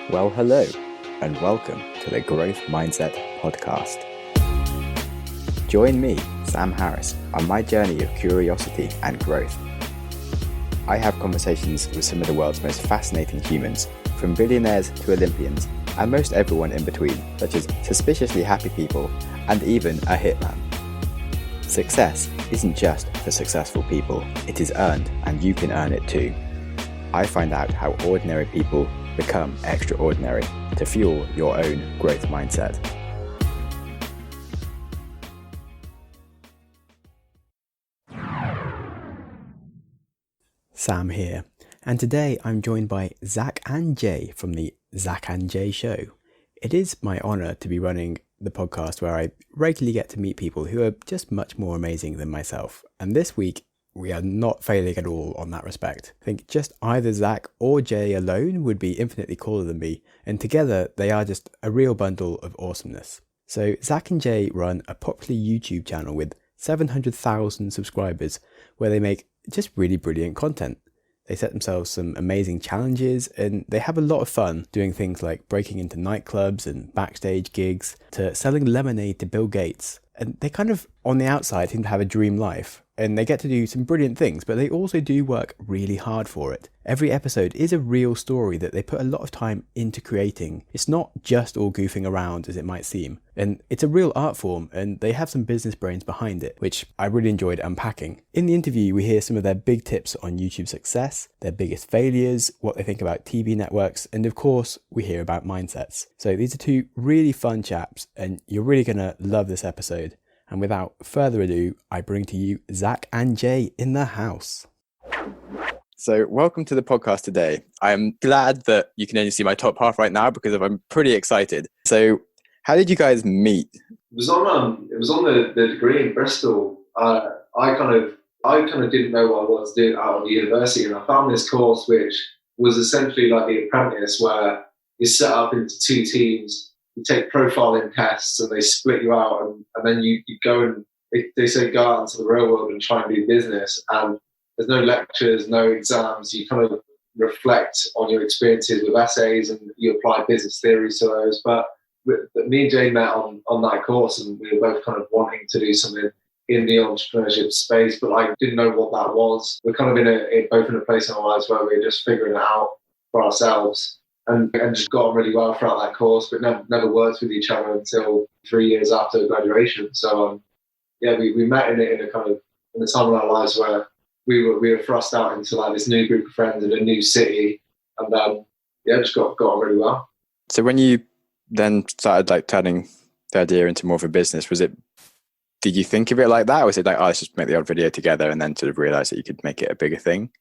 Well, hello, and welcome to the Growth Mindset Podcast. Join me, Sam Harris, on my journey of curiosity and growth. I have conversations with some of the world's most fascinating humans, from billionaires to Olympians, and most everyone in between, such as suspiciously happy people and even a hitman. Success isn't just for successful people, it is earned, and you can earn it too. I find out how ordinary people become extraordinary to fuel your own growth mindset. Sam here, and today I'm joined by Zac and Jay from the Zac and Jay show. It is my honour to be running the podcast where I regularly get to meet people who are just much more amazing than myself, and this week we are not failing at all on that respect. I think just either Zac or Jay alone would be infinitely cooler than me, and together they are just a real bundle of awesomeness. So Zac and Jay run a popular YouTube channel with 700,000 subscribers where they make just really brilliant content. They set themselves some amazing challenges, and they have a lot of fun doing things like breaking into nightclubs and backstage gigs to selling lemonade to Bill Gates. And they kind of, on the outside, seem to have a dream life, and they get to do some brilliant things, but they also do work really hard for it. Every episode is a real story that they put a lot of time into creating. It's not just all goofing around as it might seem, and it's a real art form, and they have some business brains behind it, which I really enjoyed unpacking. In the interview, we hear some of their big tips on YouTube success, their biggest failures, what they think about TV networks, and of course, we hear about mindsets. So these are two really fun chaps, and you're really going to love this episode. And without further ado, I bring to you Zac and Jay in the house. So welcome to the podcast today. I'm glad that you can only see my top half right now because I'm pretty excited. So how did you guys meet? It was on the degree in Bristol. I kind of didn't know what I wanted to do out of the university, and I found this course which was essentially like The Apprentice, where you're set up into two teams. You take profiling tests and they split you out, and then you go and they say go out into the real world and try and do business. And there's no lectures, no exams. You kind of reflect on your experiences with essays and you apply business theories to those. But me and Jay met on that course, and we were both kind of wanting to do something in the entrepreneurship space, but I didn't know what that was. We're kind of both in a place in our lives where we're just figuring it out for ourselves. And just got on really well throughout that course, but never worked with each other until 3 years after graduation. So we met in a kind of in a time in our lives where we were thrust out into like this new group of friends in a new city, and just got on really well. So when you then started like turning the idea into more of a business, did you think of it like that, or was it like, let's just make the odd video together, and then sort of realize that you could make it a bigger thing?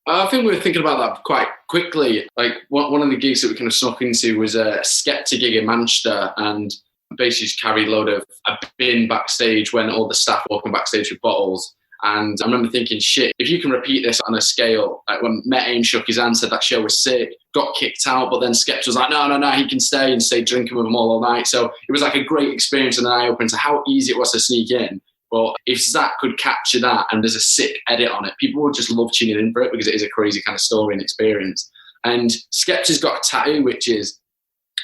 I think we were thinking about that quite quickly. Like one of the gigs that we kind of snuck into was a Skepta gig in Manchester, and basically just carried a load of a bin backstage when all the staff walking backstage with bottles. And I remember thinking, shit, if you can repeat this on a scale, like when Met Aim shook his hand, said that show was sick, got kicked out, but then Skepta was like, no, he can stay, and stayed drinking with them all night. So it was like a great experience and an eye-opener to how easy it was to sneak in. But if Zac could capture that and there's a sick edit on it, people would just love tuning in for it because it is a crazy kind of story and experience. And Skepta's got a tattoo, which is,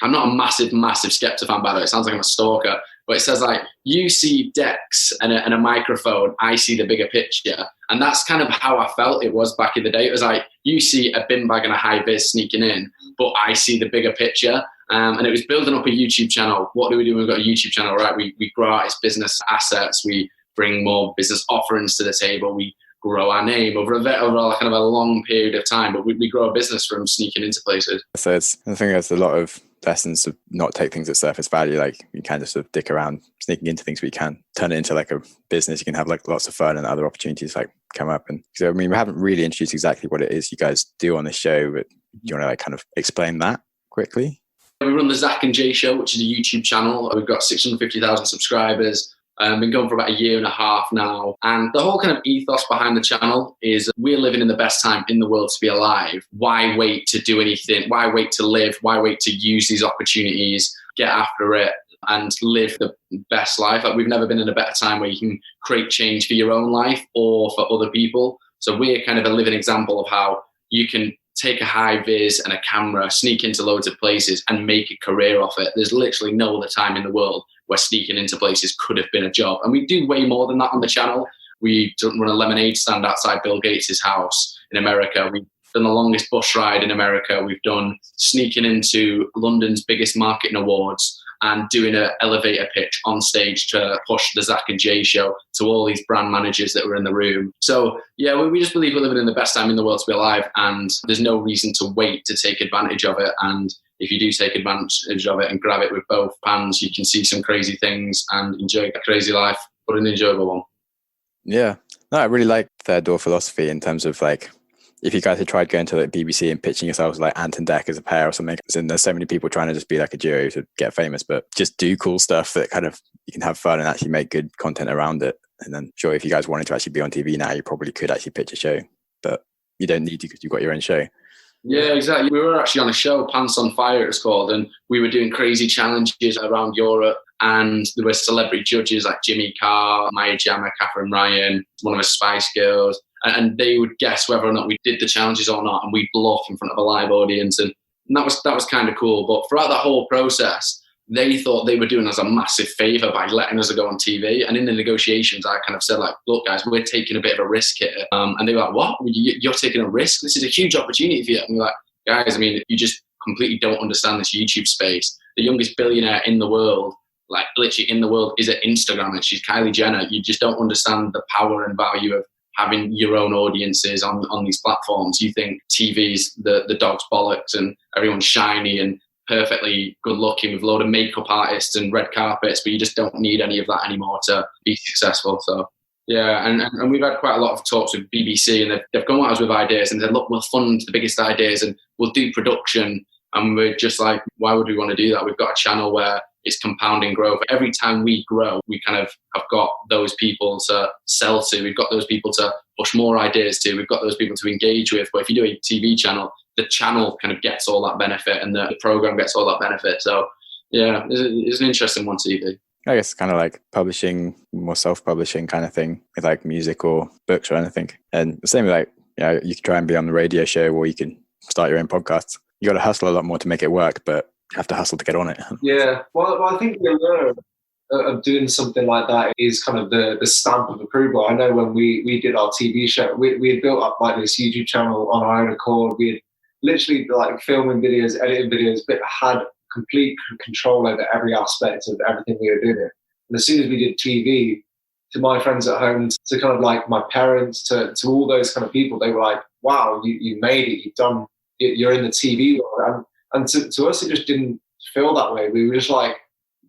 I'm not a massive Skepta fan, by the way. It sounds like I'm a stalker. But it says like, you see decks and a microphone, I see the bigger picture. And that's kind of how I felt it was back in the day. It was like, you see a bin bag and a high vis sneaking in, but I see the bigger picture. And it was building up a YouTube channel. What do? We've got a YouTube channel, right? We grow out its business assets. We bring more business offerings to the table. We grow our name over kind of a long period of time, but we grow a business from sneaking into places. So I think there's a lot of lessons to not take things at surface value. Like you can't just sort of dick around sneaking into things, but you can turn it into like a business. You can have like lots of fun and other opportunities like come up. And so, I mean, we haven't really introduced exactly what it is you guys do on the show, but you want to like kind of explain that quickly? We run the Zac and Jay show, which is a YouTube channel. We've got 650,000 subscribers. Been going for about a year and a half now. And the whole kind of ethos behind the channel is we're living in the best time in the world to be alive. Why wait to do anything? Why wait to live? Why wait to use these opportunities? Get after it and live the best life. Like we've never been in a better time where you can create change for your own life or for other people. So we're kind of a living example of how you can take a high vis and a camera, sneak into loads of places and make a career off it. There's literally no other time in the world where sneaking into places could have been a job. And we do way more than that on the channel. We run a lemonade stand outside Bill Gates' house in America. We've done the longest bus ride in America. We've done sneaking into London's biggest marketing awards and doing an elevator pitch on stage to push the Zac and Jay show to all these brand managers that were in the room. So yeah, we just believe we're living in the best time in the world to be alive, and there's no reason to wait to take advantage of it. And if you do take advantage of it and grab it with both hands, you can see some crazy things and enjoy a crazy life, but an enjoyable one. Yeah. No, I really like Third Door philosophy in terms of like, if you guys had tried going to like BBC and pitching yourselves like Ant and Dec as a pair or something, and there's so many people trying to just be like a duo to get famous, but just do cool stuff that kind of you can have fun and actually make good content around it. And then sure, if you guys wanted to actually be on TV now, you probably could actually pitch a show, but you don't need to because you've got your own show. Yeah, exactly. We were actually on a show, Pants on Fire it was called, and we were doing crazy challenges around Europe, and there were celebrity judges like Jimmy Carr, Maya Jama, Catherine Ryan, one of the Spice Girls, and they would guess whether or not we did the challenges or not, and we'd bluff in front of a live audience, and that was kind of cool. But throughout the whole process, they thought they were doing us a massive favour by letting us go on TV. And in the negotiations, I kind of said, like, look, guys, we're taking a bit of a risk here. And they were like, what? You're taking a risk? This is a huge opportunity for you. And we're like, guys, I mean, you just completely don't understand this YouTube space. The youngest billionaire in the world, like literally in the world, is at Instagram, and she's Kylie Jenner. You just don't understand the power and value of having your own audiences on these platforms. You think TV's the dog's bollocks and everyone's shiny and perfectly good looking with a load of makeup artists and red carpets, but you just don't need any of that anymore to be successful. So yeah, and we've had quite a lot of talks with BBC, and they've gone at us with ideas and said, look, we'll fund the biggest ideas and we'll do production. And we're just like, why would we want to do that? We've got a channel where it's compounding growth. Every time we grow, we kind of have got those people to sell to. We've got those people to push more ideas to. We've got those people to engage with. But if you do a TV channel, the channel kind of gets all that benefit and the program gets all that benefit. So yeah, it's an interesting one, TV. I guess kind of like publishing, more self-publishing kind of thing with like music or books or anything. And the same with like, you know, you can try and be on the radio show or you can start your own podcast. You got to hustle a lot more to make it work, but you have to hustle to get on it. Yeah, well I think the allure of doing something like that is kind of the stamp of approval. I know when we did our TV show, we had built up like this YouTube channel on our own accord. We had literally like filming videos, editing videos, but had complete control over every aspect of everything we were doing. And as soon as we did TV, to my friends at home, to kind of like my parents, to all those kind of people, they were like, wow, you made it, you're in the TV world. And to us, it just didn't feel that way. We were just like,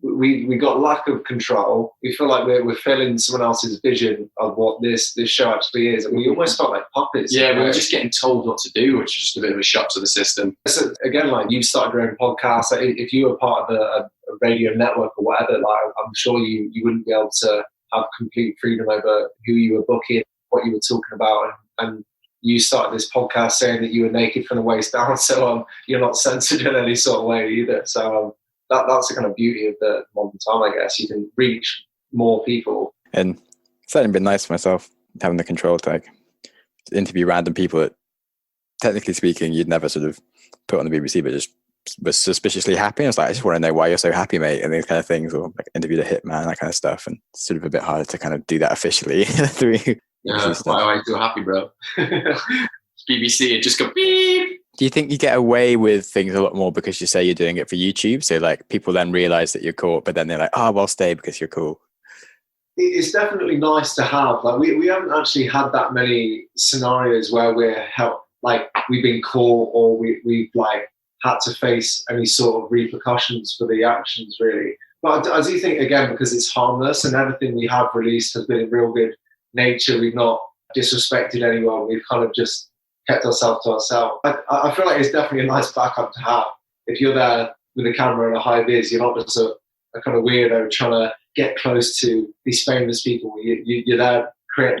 we got lack of control. We feel like we're filling someone else's vision of what this show actually is. And we almost felt like puppets. Yeah, we were just getting told what to do, which is just a bit of a shock to the system. So again, like you started your own podcast. If you were part of a radio network or whatever, like I'm sure you wouldn't be able to have complete freedom over who you were booking, what you were talking about, and you started this podcast saying that you were naked from the waist down, so you're not censored in any sort of way either. So that's the kind of beauty of the modern time, I guess. You can reach more people. And it's certainly been nice for myself having the control to like interview random people that, technically speaking, you'd never sort of put on the BBC, but just was suspiciously happy. I was like, I just want to know why you're so happy, mate, and these kind of things, or like interviewed a hitman, that kind of stuff. And it's sort of a bit harder to kind of do that officially through. Yeah, why are you so happy, bro? BBC, it just go beep. Do you think you get away with things a lot more because you say you're doing it for YouTube? So like people then realize that you're caught, but then they're like, oh, well, stay because you're cool. It's definitely nice to have. Like we haven't actually had that many scenarios where we've been caught or we've like had to face any sort of repercussions for the actions, really. But I do think, again, because it's harmless and everything we have released has been in real good nature, we've not disrespected anyone, we've kind of just kept ourselves to ourselves. I feel like it's definitely a nice backup to have. If you're there with a camera and a high vis, you're not just a kind of weirdo trying to get close to these famous people. You're there creating.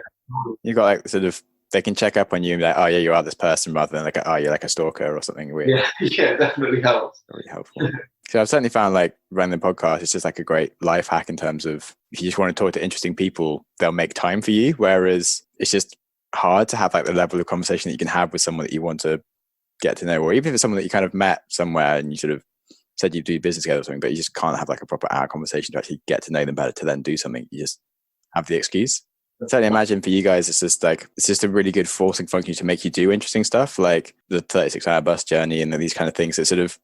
You got like sort of, they can check up on you and be like, oh yeah, you are this person, rather than like, oh, you're like a stalker or something weird. Yeah, it definitely helps. Really helpful. So I've certainly found like running the podcast, it's just like a great life hack in terms of if you just want to talk to interesting people, they'll make time for you. Whereas it's just hard to have like the level of conversation that you can have with someone that you want to get to know, or even if it's someone that you kind of met somewhere and you sort of said you do business together or something, but you just can't have like a proper hour conversation to actually get to know them better to then do something. You just have the excuse. Certainly imagine for you guys, it's just a really good forcing function to make you do interesting stuff like the 36-hour bus journey and these kind of things that sort of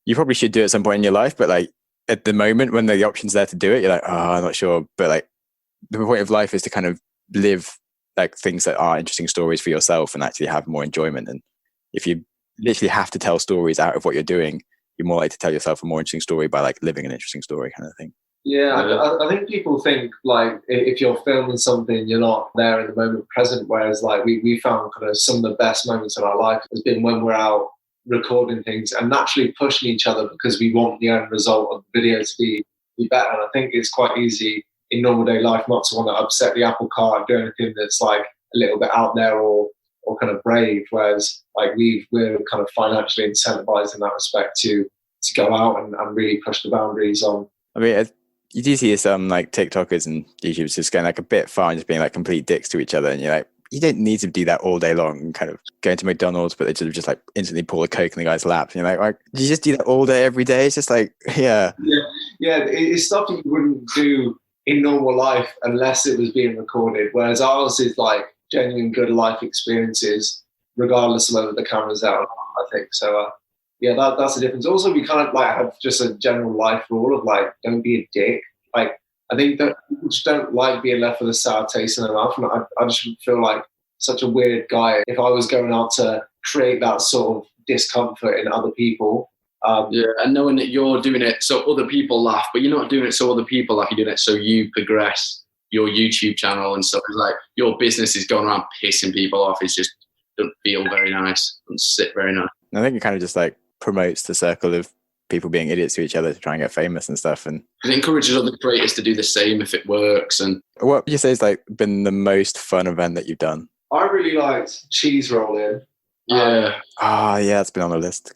you probably should do at some point in your life, but like at the moment when the option's there to do it, you're like, oh, I'm not sure. But like the point of life is to kind of live like things that are interesting stories for yourself and actually have more enjoyment. And if you literally have to tell stories out of what you're doing, you're more likely to tell yourself a more interesting story by like living an interesting story kind of thing. Yeah, I think people think like if you're filming something, you're not there in the moment present. Whereas like we found kind of some of the best moments in our life has been when we're out recording things and naturally pushing each other because we want the end result of the video to be better. And I think it's quite easy in normal day life not to want to upset the apple cart, do anything that's like a little bit out there or kind of brave. Whereas like we're kind of financially incentivized in that respect to go out and really push the boundaries on. I mean, you do see some like TikTokers and YouTubers just going like a bit far and just being like complete dicks to each other, and you're like, you don't need to do that all day long and kind of going to McDonald's, but they sort of just like instantly pour a Coke in the guy's lap. And you're like, do you just do that all day, every day? It's just like, yeah. It's stuff that you wouldn't do in normal life unless it was being recorded. Whereas ours is like genuine good life experiences, regardless of whether the camera's out, I think. So, that's the difference. Also, we kind of like have just a general life rule of like, don't be a dick. Like, I think that people just don't like being left with a sour taste in their mouth. And I just feel like such a weird guy if I was going out to create that sort of discomfort in other people. And knowing that you're doing it so other people laugh, but you're not doing it so other people laugh, you're doing it so you progress your YouTube channel and stuff. It's like your business is going around pissing people off. It's just don't feel very nice, don't sit very nice. I think it kind of just like promotes the circle of people being idiots to each other to try and get famous and stuff, and it encourages other creators to do the same if it works. And what would you say is like been the most fun event that you've done? I really liked cheese rolling. Yeah. It's been on the list.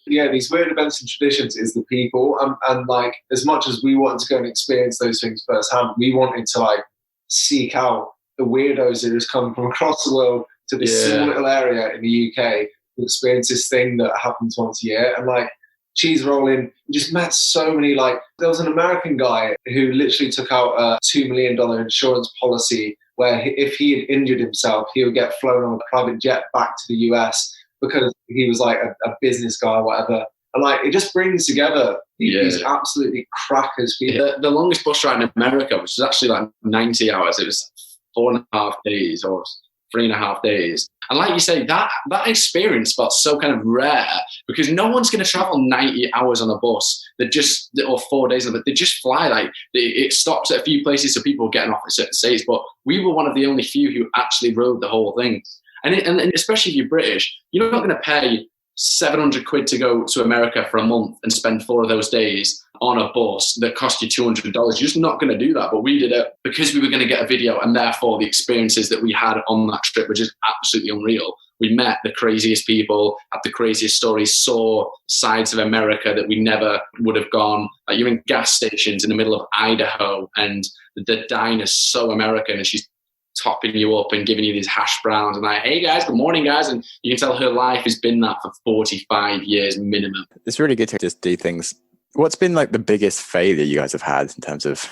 Yeah, these weird events and traditions is the people, and like as much as we wanted to go and experience those things firsthand, we wanted to like seek out the weirdos that just come from across the world to this small little area in the UK to experience this thing that happens once a year. And like cheese rolling, we just met so many, like there was an American guy who literally took out a $2 million insurance policy where if he had injured himself, he would get flown on a private jet back to the US because he was like a business guy or whatever. And like it just brings together these absolutely crackers people. The longest bus ride in America, which was actually like 90 hours, it was 4.5 days or 3.5 days. And like you say, that experience felt so kind of rare because no one's going to travel 90 hours on a bus or 4 days of it. They just fly. Like it stops at a few places so people are getting off at certain states. But we were one of the only few who actually rode the whole thing. And especially if you're British, you're not going to pay 700 quid to go to America for a month and spend 4 of those days on a bus that cost you $200. You're just not going to do that. But we did it because we were going to get a video, and therefore the experiences that we had on that trip were just absolutely unreal. We met the craziest people, had the craziest stories, saw sides of America that we never would have gone. Like you're in gas stations in the middle of Idaho, and the diner's so American, and she's topping you up and giving you these hash browns and like, hey guys, good morning guys. And you can tell her life has been that for 45 years minimum. It's really good to just do things. What's been like the biggest failure you guys have had in terms of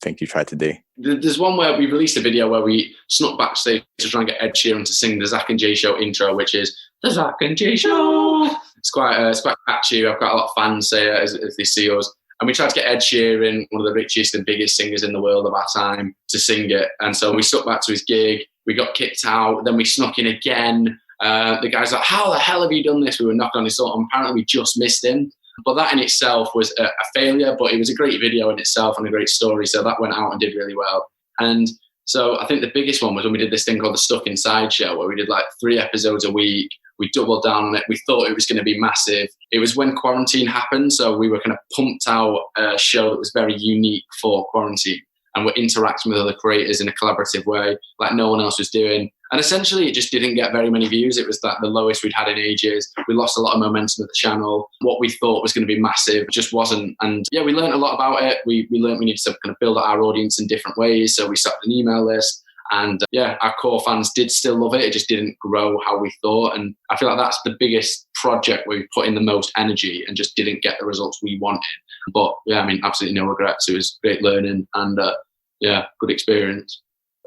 things you tried to do? There's one where we released a video where we snuck backstage to try and get Ed Sheeran to sing the Zac and Jay show intro, which is the Zac and Jay show. It's quite catchy. I've got a lot of fans say it as they see us. And we tried to get Ed Sheeran, one of the richest and biggest singers in the world of our time, to sing it. And so we stuck back to his gig. We got kicked out. Then we snuck in again. The guy's like, how the hell have you done this? We were knocking on his door. And apparently we just missed him. But that in itself was a failure. But it was a great video in itself and a great story. So that went out and did really well. And so I think the biggest one was when we did this thing called the Stuck Inside show, where we did like 3 episodes a week. We doubled down on it. We thought it was going to be massive. It was when quarantine happened, so we were kind of pumped out a show that was very unique for quarantine, and we're interacting with other creators in a collaborative way like no one else was doing. And essentially, it just didn't get very many views. It was the lowest we'd had in ages. We lost a lot of momentum of the channel. What we thought was going to be massive just wasn't. And yeah, we learned a lot about it. We learned we needed to kind of build out our audience in different ways. So we started an email list. And our core fans did still love it. It just didn't grow how we thought. And I feel like that's the biggest project where we put in the most energy and just didn't get the results we wanted. But yeah, I mean, absolutely no regrets. It was great learning and good experience.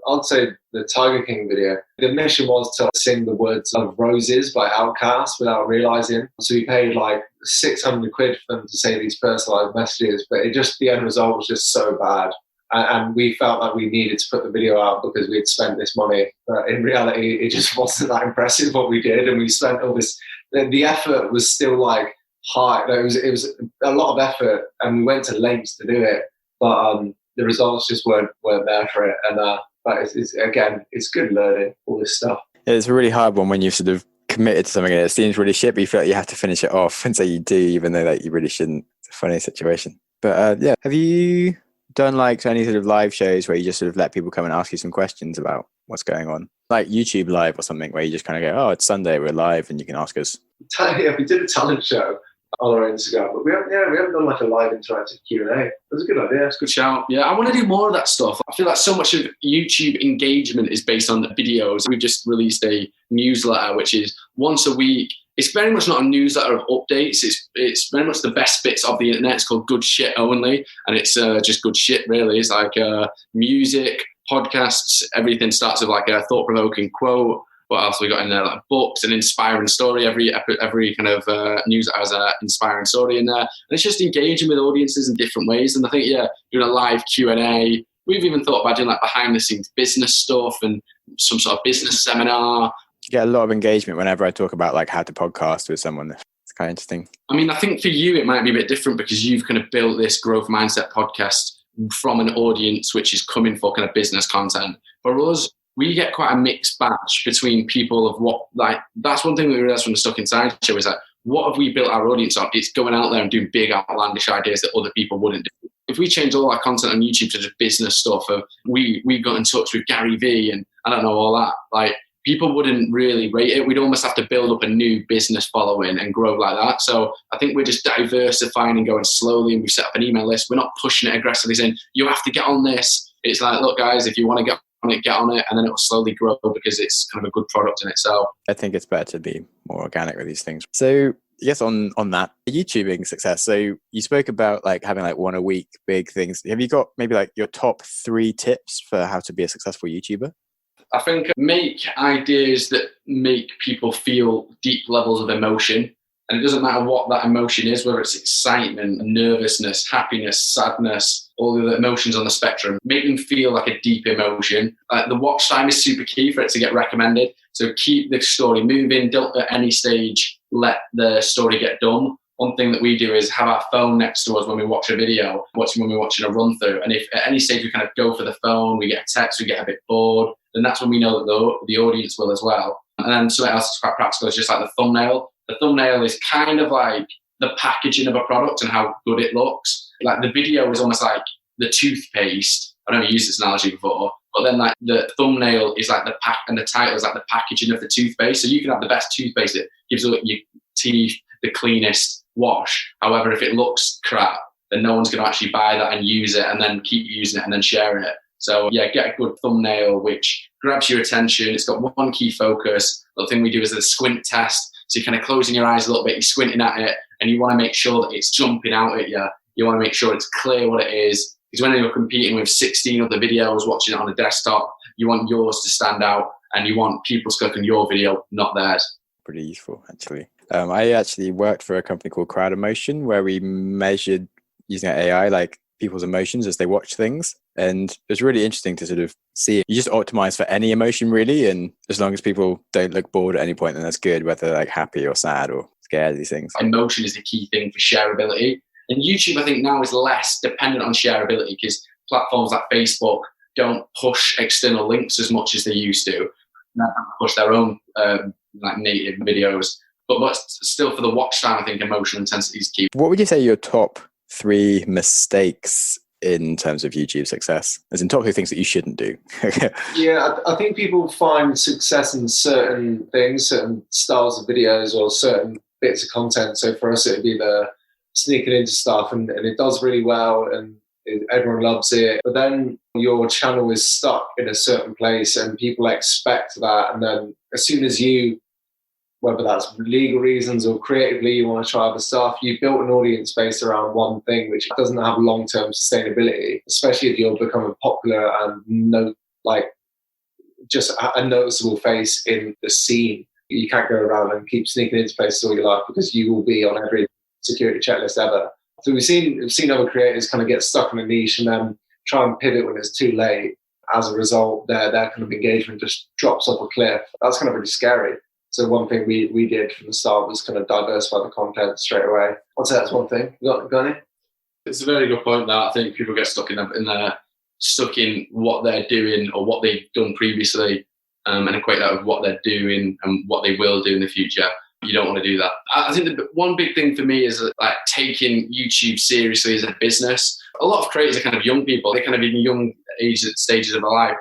I'd say the Tiger King video, the mission was to sing the words of Roses by Outkast without realising. So we paid like 600 quid for them to say these personalised messages, but the end result was just so bad. And we felt like we needed to put the video out because we'd spent this money. But in reality, it just wasn't that impressive what we did. And we spent all this, the effort was still like high. It was a lot of effort and we went to lengths to do it. But the results just weren't there for it. And but it's good learning, all this stuff. It's a really hard one when you've sort of committed to something and it seems really shit, but you feel like you have to finish it off. And so you do, even though like you really shouldn't. It's a funny situation. But have you done like any sort of live shows where you just sort of let people come and ask you some questions about what's going on? Like YouTube Live or something where you just kind of go, oh, it's Sunday, we're live and you can ask us. Yeah, we did a talent show on our Instagram, but we haven't done like a live interactive Q&A. That's a good idea. That's a good shout. Yeah, I want to do more of that stuff. I feel like so much of YouTube engagement is based on the videos. We've just released a newsletter, which is once a week. It's very much not a newsletter of updates. It's very much the best bits of the internet. It's called Good Shit Only, and it's just good shit, really. It's like music, podcasts, everything starts with like a thought-provoking quote. What else have we got in there? Like books, an inspiring story. Every kind of news has an inspiring story in there. And it's just engaging with audiences in different ways. And I think, doing a live Q&A. We've even thought about doing like behind-the-scenes business stuff and some sort of business seminar. Get a lot of engagement whenever I talk about like how to podcast with someone. It's kind of interesting. I mean, I think for you, it might be a bit different because you've kind of built this growth mindset podcast from an audience which is coming for kind of business content. For us, we get quite a mixed batch between people of what, like, that's one thing we realized from the Stuck Inside show is that what have we built our audience on? It's going out there and doing big outlandish ideas that other people wouldn't do. If we change all our content on YouTube to just business stuff, we got in touch with Gary Vee and I don't know, all that, like, people wouldn't really rate it. We'd almost have to build up a new business following and grow like that. So I think we're just diversifying and going slowly, and we've set up an email list. We're not pushing it aggressively saying, you have to get on this. It's like, look, guys, if you want to get on it, and then it will slowly grow because it's kind of a good product in itself. I think it's better to be more organic with these things. So yes, on that YouTubing success. So you spoke about like having like one a week big things. Have you got maybe like your top 3 tips for how to be a successful YouTuber? I think make ideas that make people feel deep levels of emotion. And it doesn't matter what that emotion is, whether it's excitement, nervousness, happiness, sadness, all the emotions on the spectrum. Make them feel like a deep emotion. The watch time is super key for it to get recommended. So keep the story moving. Don't at any stage let the story get done. One thing that we do is have our phone next to us when we watch a video, when we're watching a run through. And if at any stage we kind of go for the phone, we get a text, we get a bit bored, then that's when we know that the audience will as well. And then something else that's quite practical is just like the thumbnail. The thumbnail is kind of like the packaging of a product and how good it looks. Like the video is almost like the toothpaste. I've never used this analogy before, but then like the thumbnail is like the pack and the title is like the packaging of the toothpaste. So you can have the best toothpaste that gives your teeth the cleanest wash. However, if it looks crap, then no one's going to actually buy that and use it and then keep using it and then sharing it. So yeah, get a good thumbnail which grabs your attention. It's got one key focus. The thing we do is the squint test. So you're kind of closing your eyes a little bit, you're squinting at it, and you want to make sure that it's jumping out at you. You want to make sure it's clear what it is. Because when you're competing with 16 other videos, watching it on a desktop, you want yours to stand out, and you want people to click on your video, not theirs. Pretty useful, actually. I actually worked for a company called Crowd Emotion, where we measured using AI, like people's emotions as they watch things. And it was really interesting to sort of see. You just optimize for any emotion, really. And as long as people don't look bored at any point, then that's good, whether they're like happy or sad or scared of these things. Emotion is the key thing for shareability. And YouTube, I think, now is less dependent on shareability because platforms like Facebook don't push external links as much as they used to. They push their own like native videos. But still, for the watch time, I think emotional intensity is key. What would you say your top 3 mistakes in terms of YouTube success? As in top 3 things that you shouldn't do. Yeah, I think people find success in certain things, certain styles of videos or certain bits of content. So for us, it would be the sneaking into stuff and it does really well and everyone loves it. But then your channel is stuck in a certain place and people expect that. And then as soon as you, whether that's legal reasons or creatively you want to try other stuff, you've built an audience based around one thing, which doesn't have long-term sustainability, especially if you're becoming popular and just a noticeable face in the scene. You can't go around and keep sneaking into places all your life because you will be on every security checklist ever. So we've seen other creators kind of get stuck in a niche and then try and pivot when it's too late. As a result, their kind of engagement just drops off a cliff. That's kind of really scary. So one thing we did from the start was kind of diversify the content straight away. I'd say that's one thing. Got any? It's a very good point that I think people get stuck stuck in what they're doing or what they've done previously, and equate that with what they're doing and what they will do in the future. You don't want to do that. I think the one big thing for me is like taking YouTube seriously as a business. A lot of creators are kind of young people. They're kind of in young stages of their life.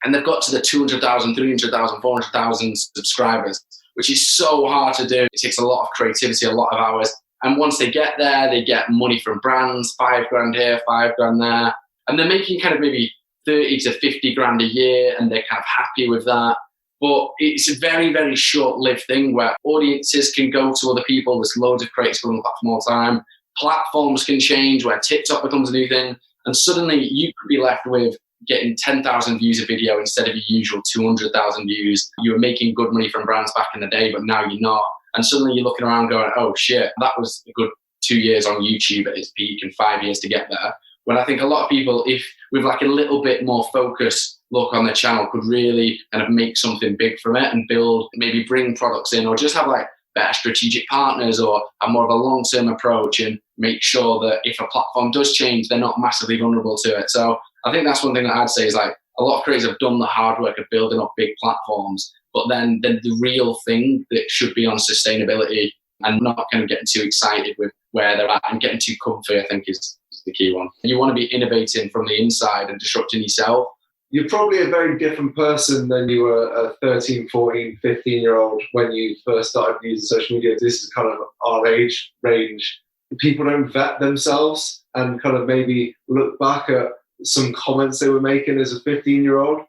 And they've got to the 200,000, 300,000, 400,000 subscribers, which is so hard to do. It takes a lot of creativity, a lot of hours. And once they get there, they get money from brands, $5,000 here, $5,000 there. And they're making kind of maybe 30 to 50 grand a year, and they're kind of happy with that. But it's a very, very short-lived thing where audiences can go to other people. There's loads of creators on the platform all the time. Platforms can change where TikTok becomes a new thing. And suddenly you could be left with getting 10,000 views a video instead of your usual 200,000 views. You were making good money from brands back in the day, but now you're not. And suddenly you're looking around going, oh shit, that was a good 2 years on YouTube at its peak and 5 years to get there. When I think a lot of people, if with like a little bit more focus look on their channel, could really kind of make something big from it and build, maybe bring products in or just have like better strategic partners or have more of a long-term approach and make sure that if a platform does change, they're not massively vulnerable to it. So I think that's one thing that I'd say is like a lot of creators have done the hard work of building up big platforms, but then the real thing that should be on sustainability and not kind of getting too excited with where they're at and getting too comfy, I think is the key one. You want to be innovating from the inside and disrupting yourself. You're probably a very different person than you were a 13, 14, 15-year-old when you first started using social media. This is kind of our age range. People don't vet themselves and kind of maybe look back at some comments they were making as a 15-year-old. You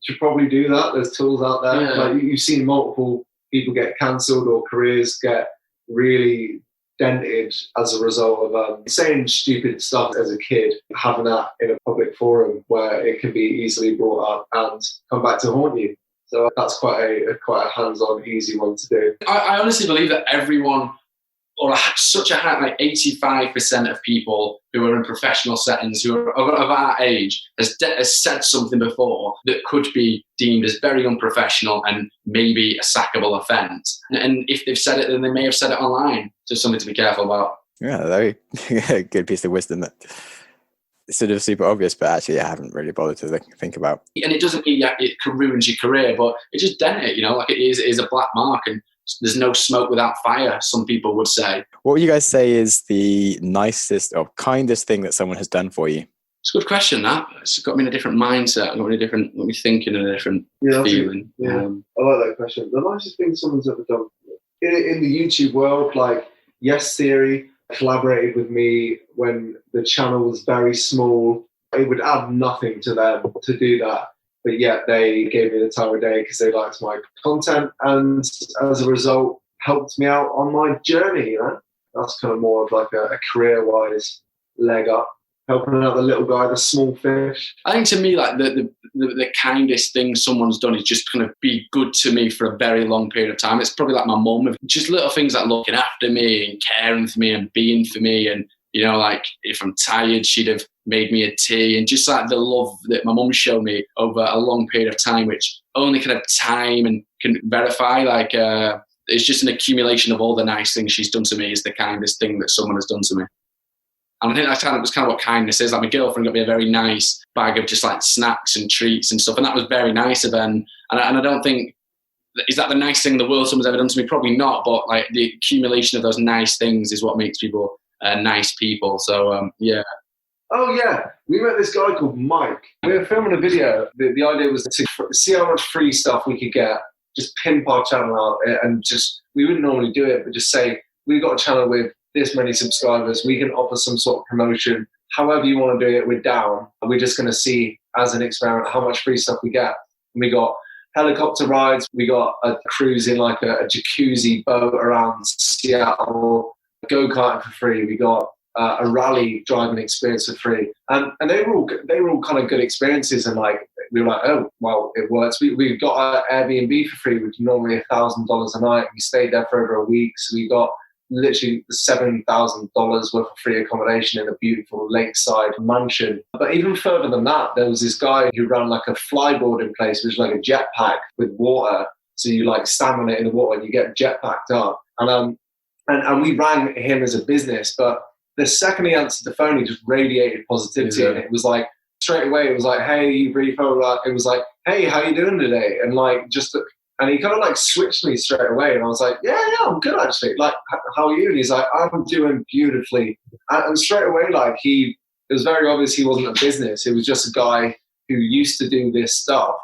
should probably do that. There's tools out there. Yeah. Like you've seen multiple people get cancelled or careers get really dented as a result of saying stupid stuff as a kid, having that in a public forum where it can be easily brought up and come back to haunt you. So that's quite a hands-on, easy one to do. I honestly believe that everyone, or such a high, like 85% of people who are in professional settings, who are of our age, has said something before that could be deemed as very unprofessional and maybe a sackable offence. And if they've said it, then they may have said it online. Just something to be careful about. Yeah, very good piece of wisdom that is sort of super obvious, but actually I haven't really bothered to think about. And it doesn't mean it ruins your career, but it just dent it, like it is a black mark, and there's no smoke without fire, some people would say. What would you guys say is the nicest or kindest thing that someone has done for you? It's a good question, that. It's got me in a different mindset, got me thinking in a different feeling. I like that question. The nicest thing someone's ever done in the YouTube world, like Yes Theory collaborated with me when the channel was very small. It would add nothing to them to do that, but yet they gave me the time of day because they liked my content, and as a result helped me out on my journey. That's kind of more of like a career-wise leg up, helping out the little guy, the small fish. I think to me, like the kindest thing someone's done is just kind of be good to me for a very long period of time. It's probably like my mum, just little things like looking after me and caring for me and being for me. And, like if I'm tired, she'd have made me a tea, and just like the love that my mum showed me over a long period of time, which only kind of time and can verify. Like it's just an accumulation of all the nice things she's done to me is the kindest thing that someone has done to me. And I think that's kind of what kindness is. Like my girlfriend got me a very nice bag of just like snacks and treats and stuff, and that was very nice of her. And I don't think, is that the nice thing in the world someone's ever done to me? Probably not, but like the accumulation of those nice things is what makes people nice people. So yeah. Oh yeah, we met this guy called Mike. We were filming a video. The idea was to see how much free stuff we could get, just pimp our channel out, and just, we wouldn't normally do it, but just say, we've got a channel with this many subscribers. We can offer some sort of promotion. However you want to do it, we're down. We're just going to see as an experiment how much free stuff we get. And we got helicopter rides. We got a cruise in like a jacuzzi boat around Seattle, go-karting for free. We got a rally driving experience for free. And they were all kind of good experiences. And like, we were like, oh, well, it works. We got an Airbnb for free, which is normally $1,000 a night. We stayed there for over a week. So we got literally $7,000 worth of free accommodation in a beautiful lakeside mansion. But even further than that, there was this guy who ran like a flyboarding place, which was like a jetpack with water. So you like stand on it in the water and you get jetpacked up. And we ran him as a business, but the second he answered the phone, he just radiated positivity. Yeah. And it was like, straight away, it was like, hey, Repo, it was like, hey, how you doing today? And like, and he kind of like switched me straight away. And I was like, yeah, I'm good actually. Like, how are you? And he's like, I'm doing beautifully. And straight away, like it was very obvious he wasn't a business. It was just a guy who used to do this stuff.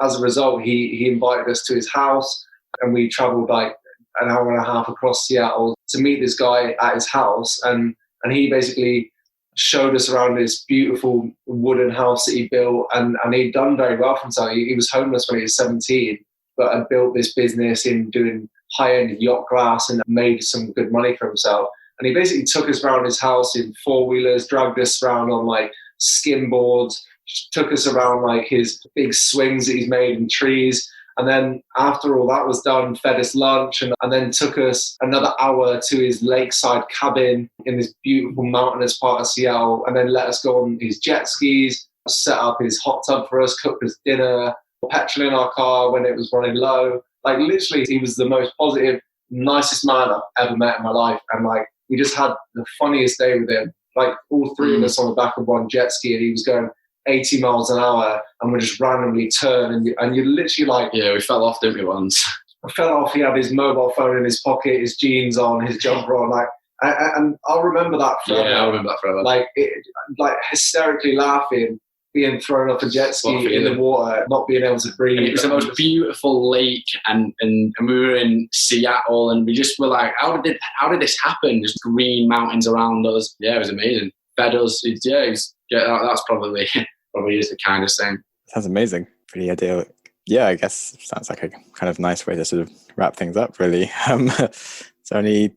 As a result, he invited us to his house and we traveled like an hour and a half across Seattle to meet this guy at his house. And he basically showed us around this beautiful wooden house that he built, and he'd done very well for himself. He was homeless when he was 17, but had built this business in doing high-end yacht class and made some good money for himself. And he basically took us around his house in four-wheelers, dragged us around on like skim boards, took us around like his big swings that he's made in trees. And then after all that was done, fed us lunch and then took us another hour to his lakeside cabin in this beautiful mountainous part of Seattle, and then let us go on his jet skis, set up his hot tub for us, cooked us dinner, petrol in our car when it was running low. Like literally, he was the most positive, nicest man I've ever met in my life. And like, we just had the funniest day with him. Like all three of us on the back of one jet ski, and he was going 80 miles an hour and we just randomly turn and you're literally like... Yeah, we fell off, didn't we, once? I fell off, he had his mobile phone in his pocket, his jeans on, his jumper on, like, and I'll remember that forever. Yeah, I'll remember that forever. Like hysterically laughing, being thrown off a jet ski in the water, not being able to breathe. And it was the most beautiful lake, and we were in Seattle, and we just were like, how did this happen? Just green mountains around us. Yeah, it was amazing. Fed us. That's probably is the kindest thing. Sounds amazing. Pretty ideal. Yeah, I guess sounds like a kind of nice way to sort of wrap things up, really. Is there any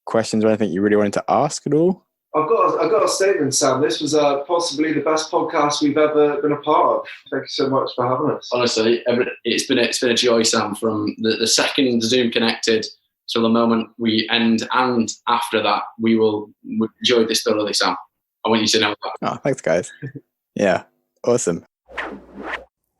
questions or anything you really wanted to ask at all? I've got a statement, Sam. This was possibly the best podcast we've ever been a part of. Thank you so much for having us. Honestly, it's been a joy, Sam, from the second Zoom connected till the moment we end, and after that, we enjoyed this thoroughly, Sam. I want you to know that. Oh, thanks, guys. Yeah, awesome.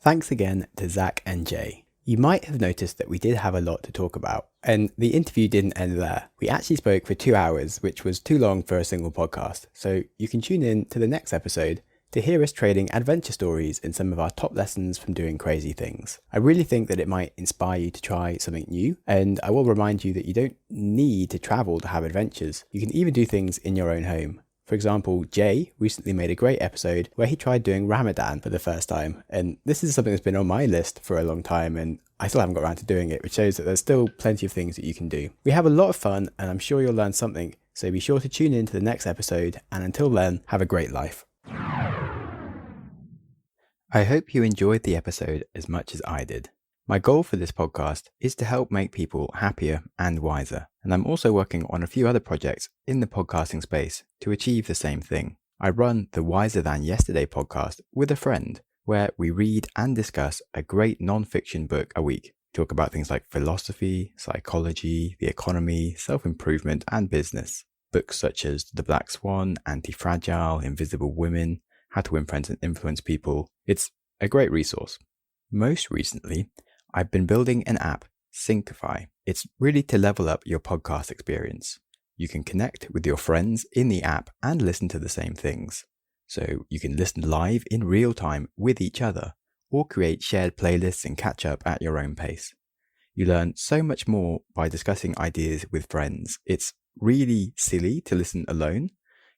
Thanks again to Zac and Jay. You might have noticed that we did have a lot to talk about, and the interview didn't end there. We actually spoke for 2 hours, which was too long for a single podcast, so you can tune in to the next episode to hear us trading adventure stories and some of our top lessons from doing crazy things. I really think that it might inspire you to try something new, and I will remind you that you don't need to travel to have adventures. You can even do things in your own home. For example, Jay recently made a great episode where he tried doing Ramadan for the first time, and this is something that's been on my list for a long time, and I still haven't got around to doing it, which shows that there's still plenty of things that you can do. We have a lot of fun, and I'm sure you'll learn something, so be sure to tune in to the next episode, and until then, have a great life. I hope you enjoyed the episode as much as I did. My goal for this podcast is to help make people happier and wiser, and I'm also working on a few other projects in the podcasting space to achieve the same thing. I run the Wiser Than Yesterday podcast with a friend, where we read and discuss a great non-fiction book a week. Talk about things like philosophy, psychology, the economy, self-improvement, and business. Books such as The Black Swan, Anti-Fragile, Invisible Women, How to Win Friends and Influence People. It's a great resource. Most recently, I've been building an app, Syncify. It's really to level up your podcast experience. You can connect with your friends in the app and listen to the same things. So you can listen live in real time with each other, or create shared playlists and catch up at your own pace. You learn so much more by discussing ideas with friends. It's really silly to listen alone.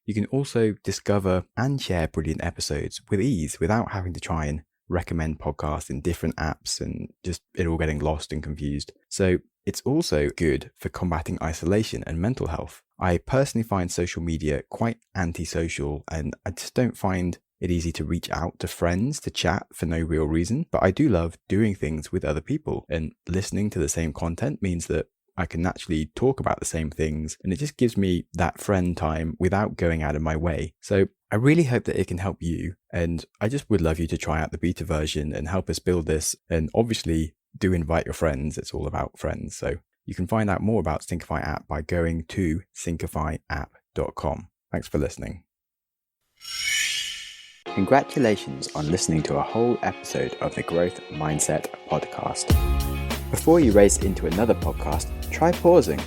You can also discover and share brilliant episodes with ease without having to try and recommend podcasts in different apps and just it all getting lost and confused. So it's also good for combating isolation and mental health. I personally find social media quite antisocial, and I just don't find it easy to reach out to friends to chat for no real reason. But I do love doing things with other people, and listening to the same content means that I can naturally talk about the same things, and it just gives me that friend time without going out of my way. So I really hope that it can help you, and I just would love you to try out the beta version and help us build this. And obviously do invite your friends. It's all about friends. So you can find out more about Syncify app by going to syncifyapp.com. Thanks for listening. Congratulations on listening to a whole episode of the Growth Mindset podcast. Before you race into another podcast, try pausing.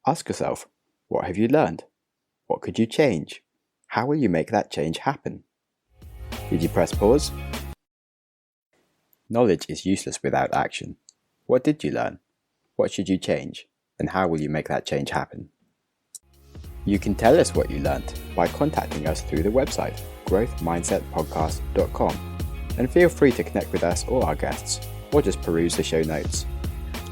Ask yourself, what have you learned? What could you change? How will you make that change happen? Did you press pause? Knowledge is useless without action. What did you learn? What should you change? And how will you make that change happen? You can tell us what you learned by contacting us through the website, growthmindsetpodcast.com. And feel free to connect with us or our guests, or just peruse the show notes.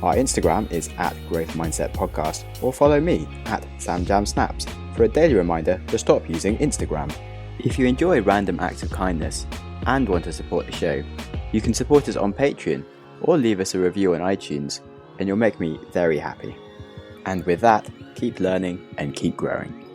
Our Instagram is @growthmindsetpodcast, or follow me @SamJamSnaps for a daily reminder to stop using Instagram. If you enjoy random acts of kindness and want to support the show, you can support us on Patreon or leave us a review on iTunes, and you'll make me very happy. And with that, keep learning and keep growing.